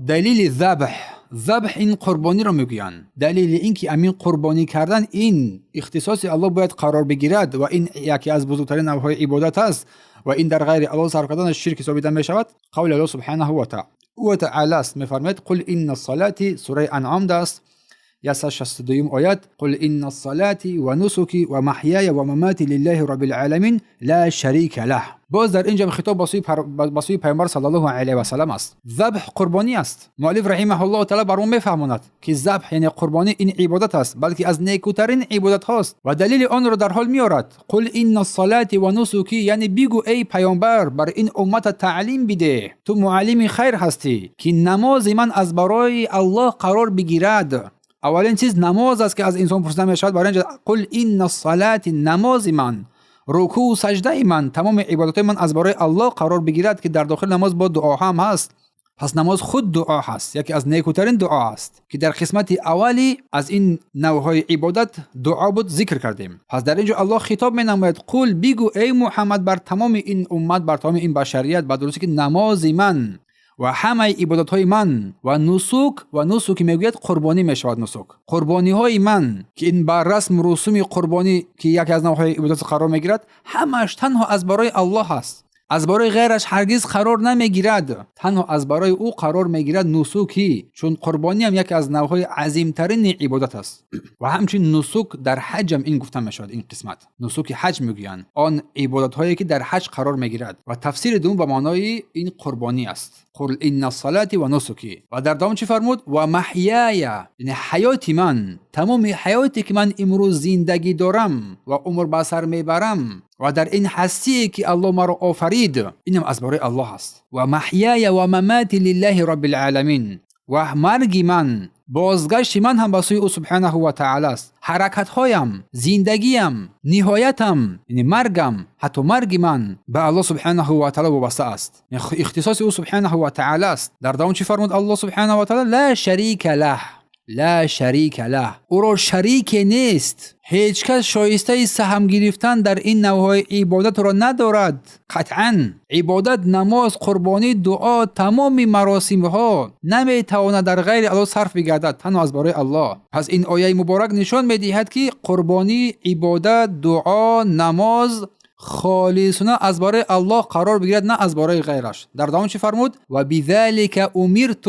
دلیل ذبح این قربانی رو میگویند. دلیل این که امین قربانی کردن این اختصاص الله باید قرار بگیرد و این یکی از بزرگترین نوع‌های عبادت است و این در غیر الله صرف کردن شرک ثابت می شود. قول الله سبحانه و تعالی است، میفرماید قل ان الصلاة، سوره انعام است 162 آیت، قل ان الصلاة و نسکی و محیای و مماتی لله رب العالمین لا شریک له. باز در اینجا خطاب با سوی پیامبر صلی الله علیه و سلم است. ذبح قربانی است. مؤلف رحمه الله تعالی برام میفهماند که ذبح یعنی قربانی این عبادت است، بلکه از نیکوترین عبادت هاست و دلیل آن را در حال میارد. قل ان الصلاة و نسکی، یعنی بگو ای پیامبر بر این امت تعلیم بده، تو معلم خیر هستی که نماز من از برای الله قرار بگیرد. اولین چیز نماز است که از انسان پرسیده می شود. برای اینجا قل ان الصلاة، نماز من، رکوع و سجده من، تمام عبادت من از برای الله قرار بگیرد که در داخل نماز با دعا هم هست. پس نماز خود دعا هست، یکی از نیکوترین دعا است که در قسمت اولی از این نوع‌های عبادت دعا بود ذکر کردیم. پس در اینجا الله خطاب می نماید قل، بگو ای محمد بر تمام این امت، بر تمام این بشریت، با درستی که نماز من و همه عبادت های من و نسک میگوید قربانی میشود. نسک قربانی های من که این بر رسم رسوم قربانی که یکی از نوع‌های عبادت قرار میگیرد، همش تنها از برای الله است، از برای غیرش هرگز قرار نمیگیرد، تنها از برای او قرار میگیرد نسکی، چون قربانی هم یکی از نوع‌های عظیمترین عبادت است. و همچنین نسک در حج هم این گفته میشود. این قسمت نسک حج میگویند، آن عبادت هایی که در حج قرار میگیرد و تفسیر دوم به معنای این قربانی است. قل ان الصلاة و نسکی. و در دوم چی فرمود؟ و محیای، یعنی حیات من، تمام حیاتی که من امروز زندگی دارم و عمر به سر میبرم و در این هستی که الله ما را آفرید، اینم از برای الله است. و محیای و مماتی لله رب العالمین، و مرگ من، بازگشت من هم به سوی او سبحانه و تعالی است. حرکت هایم، زندگیم، نهایتم، یعنی مرگم، حتی مرگ من به الله سبحانه و تعالی وابسته است، یعنی اختصاص او سبحانه و تعالی است. در دوام چی فرمود الله سبحانه و تعالی؟ لا شریک له، لا شریک له، او را شریک نیست، هیچ کس شایسته سهم گرفتن در این نوع عبادت را ندارد. قطعاً عبادت، نماز، قربانی، دعا، تمام مراسم ها نمیتواند در غیر الله صرف بگردد، تنها از برای الله. پس این آیه مبارک نشان میدهد که قربانی، عبادت، دعا، نماز خالصانه از برای الله قرار بگیرد، نه از برای غیرش. در دوام چی فرمود؟ و بذلک امرت،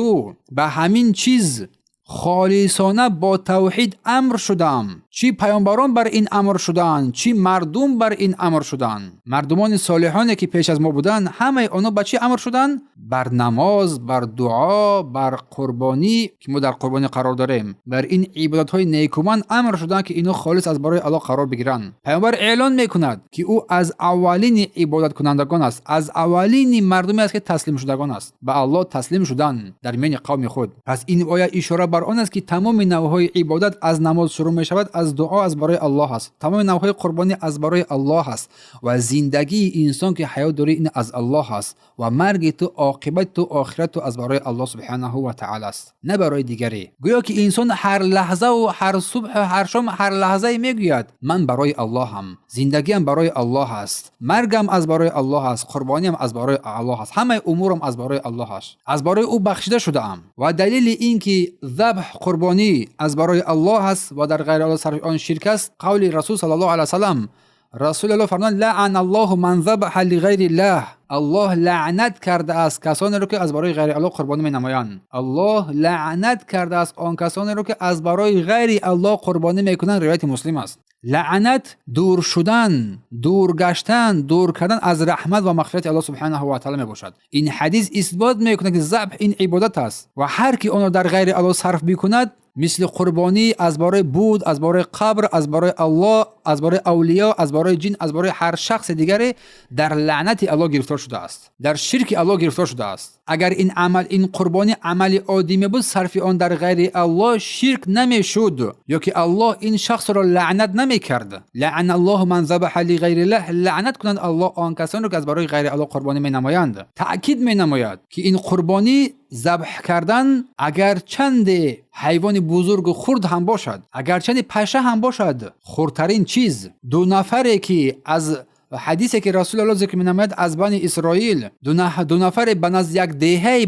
به همین چیز خالصانه با توحید امر شدم. چی پیامبران بر این امر شدند، چی مردم بر این امر شدند. مردمان صالحانی که پیش از ما بودند، همه آنها به چی امر شدند؟ بر نماز، بر دعا، بر قربانی که ما در قربانی قرار داریم، بر این عبادت های نیکومند امر شدند که اینو خالص از برای الله قرار بگیرند. پیامبر اعلان میکند که او از اولین عبادت کنندگان است، از اولین مردمی است که تسلیم شدگان است، به الله تسلیم شدن در میان قوم خود. پس این آیه اشاره بر آن است که تمام نوع‌های عبادت از نماز شروع می شود، از دعا از برای الله است، تمام نوع‌های قربانی از برای الله است و زندگی انسان که حیات داره این از الله است و مرگ تو، عاقبت تو، آخرت تو از برای الله سبحانه و تعالی است، نه برای دیگری. گویا که انسان هر لحظه و هر صبح و هر شام هر لحظه میگوید من برای الله هم، زندگیم برای الله است، مرگم از برای الله است، قربانیم از برای الله است، همه امورم از برای الله است، از برای او بخشیده شده ام. و دلیل این که ذبح قربانی از برای الله است و در غیر الله صرف آن شرک است، قول رسول صلی الله علیه و سلم، رسول الله فرمودند لعن الله من ذبح لغیر الله، الله لعنت کرده است کسانی رو که از برای غیر الله قربانی می نمایند. الله لعنت کرده است آن کسانی رو که از برای غیر الله قربانی میکنند. روایت مسلم است. لعنت دور شدن، دور گشتن، دور کردن از رحمت و مغفرت الله سبحانه و تعالی می باشد. این حدیث اثبات میکنه که ذبح این عبادت است و هر کی آن را در غیر الله صرف بکند، مثل قربانی از برای بود، از برای قبر، از برای الله، از برای اولیاء، از برای جن، از برای هر شخص دیگری، در لعنت الله گرفتار شده است، در شرک الله گرفتار شده است. اگر این عمل، این قربانی عمل عادی بود، صرف آن در غیر الله شرک نمیشد، یا که الله این شخص را لعنت نمیکرد. لعن الله من ذبح لغیر الله، لعنت کنند الله آن کسانی که از برای غیر الله قربانی می نمایند. تأکید می نماید که این قربانی، ذبح کردن، اگر چند حیوان بزرگ و خرد هم باشد، اگر چند پشه هم باشد، خردترین چیز، دو نفری که از و حدیثی که رسول الله ذکر می‌نماید از بنی اسرائیل دو نفر به نزد یک دیهه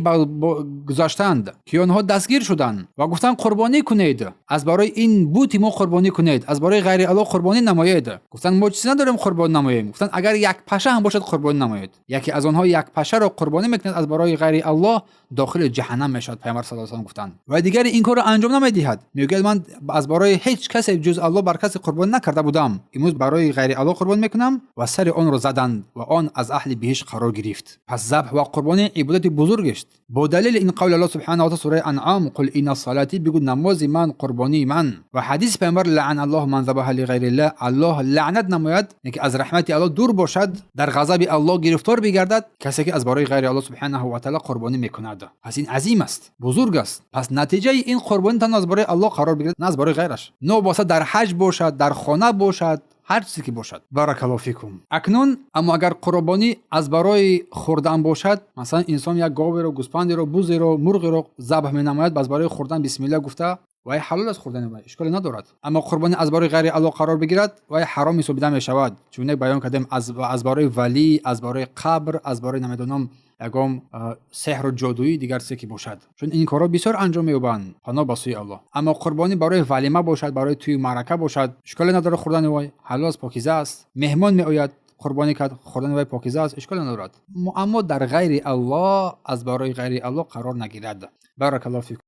گذاشتند که آنها دستگیر شدند و گفتند قربانی کنید، از برای این بوت ما قربانی کنید، از برای غیر الله قربانی نمایید. گفتند ما چیزی نداریم قربانی نماییم. گفتند اگر یک پشه هم باشد قربانی نمایید. یکی از آنها یک پشه را قربانی میکند از برای غیر الله داخل جهنم میشد. پیامبر صلی الله علیه و آله گفتند و دیگر این کار را انجام نمیدهد. میگه من از برای هیچ کسی جز الله بر کسی قربانی نکرده بودم، امروز برای غیر الله قربانی میکنم و سر آن را زدند و آن از اهل بهشت قرار گرفت. پس ذبح و قربانی عبادت بزرگ است. با دلیل این قول الله سبحانه و تعالی سوره انعام قل ان صلاتی، بگو نماز من قربانی من، و حدیث پیامبر لعن الله من ذبح لغیر الله، الله لعنت نماید که از رحمت الله دور باشد، در غضب الله گرفتار بگردد کسی که از برای غیر الله سبحانه و تعالی قربانی میکند. پس این عظیم است، بزرگ است. پس نتیجه این قربانی تن از برای الله قرار بگیرد، نه از برای غیرش. نو واسه در حج باشد، در خانه باشد، هر چیزی که باشد. بارک الله فیکم. اکنون اما اگر قربانی از برای خوردن باشد، مثلا انسان یک گاو رو، گوسفند رو، بوز رو، مرغ رو ذبح می‌نماید، از برای خوردن بسم الله گفته و ای حلال از خوردن و اشکال ندارد. اما قربانی از برای غیر الله قرار بگیرد و ای حرام می‌سوبیده می‌شود. چون بیان کردیم از برای ولی، از برای قبر، از برای نمیدونم یگام سحر و جادویی دیگر چیزی که باشد، چون این کارا بسیار انجام می‌یابند پناه به سوی الله. اما قربانی برای ولیمه باشد، برای توی معرکه باشد، اشکال نداره. خوردن وای حلال است، پاکیزه است. مهمان میآید قربانی کرد، خوردن وای پاکیزه است، اشکال ندارد. اما در غیر الله از برای غیر الله قرار نگیرد. بارک الله فیکم.